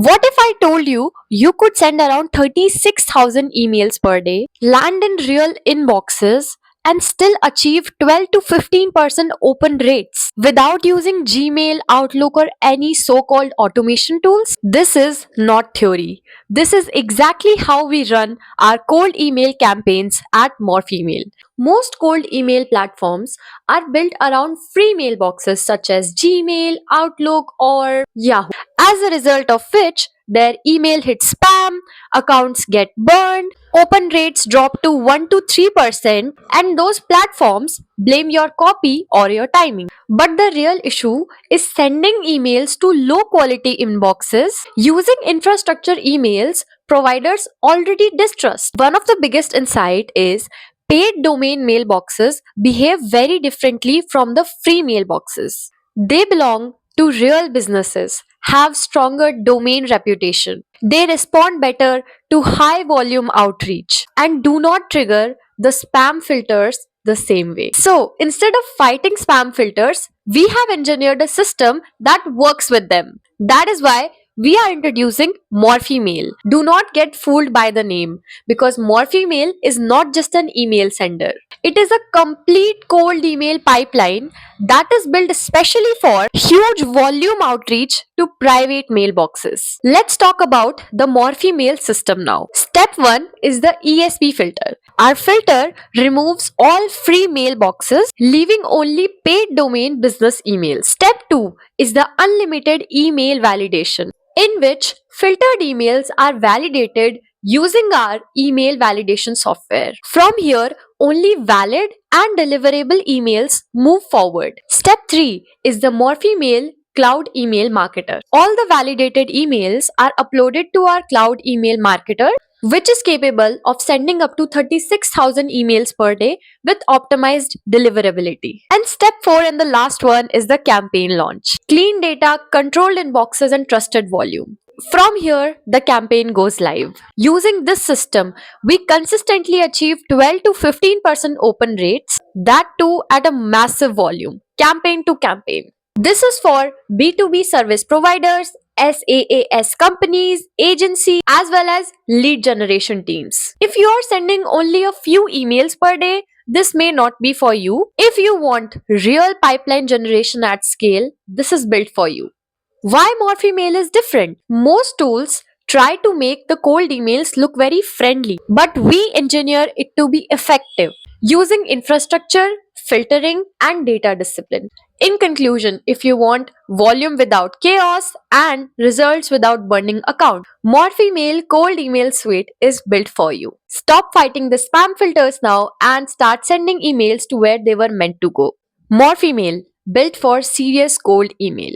What if I told you could send around 36,000 emails per day, land in real inboxes, and still achieve 12 to 15% open rates without using Gmail, Outlook, or any so called automation tools? This is not theory. This is exactly how we run our cold email campaigns at Morph Most cold email platforms are built around free mailboxes such as Gmail, Outlook, or Yahoo, as a result of which their email hits spam, accounts get burned, open rates drop to 1 to 3%, and those platforms blame your copy or your timing. But the real issue is sending emails to low quality inboxes using infrastructure emails providers already distrust. One of the biggest insight is paid domain mailboxes behave very differently from the free mailboxes. They belong to real businesses, have stronger domain reputation. They respond better to high volume outreach and do not trigger the spam filters the same way. So instead of fighting spam filters, we have engineered a system that works with them. That is why we are introducing Morphe Do not get fooled by the name because Morphe is not just an email sender. It is a complete cold email pipeline that is built especially for huge volume outreach to private mailboxes. Let's talk about the Morphe system now. Step 1 is the ESP filter. Our filter removes all free mailboxes, leaving only paid domain business emails. Step 2 is the unlimited email validation, in which filtered emails are validated using our email validation software. From here, only valid and deliverable emails move forward. Step 3 is the Morphe Cloud Email Marketer. All the validated emails are uploaded to our Cloud Email Marketer, which is capable of sending up to 36,000 emails per day with optimized deliverability. And step 4 and the last one is the campaign launch. Clean data, controlled inboxes, and trusted volume. From here, the campaign goes live. Using this system, we consistently achieve 12 to 15% open rates, that too at a massive volume, campaign to campaign. This is for B2B service providers, SaaS companies, agencies, as well as lead generation teams. If you are sending only a few emails per day, this may not be for you. If you want real pipeline generation at scale, this is built for you. Why Morphe is different? Most tools try to make the cold emails look very friendly, but we engineer it to be effective using infrastructure, filtering, and data discipline. In conclusion, if you want volume without chaos and results without burning account, Morphe Cold Email Suite is built for you. Stop fighting the spam filters now and start sending emails to where they were meant to go. Morphe built for serious cold email.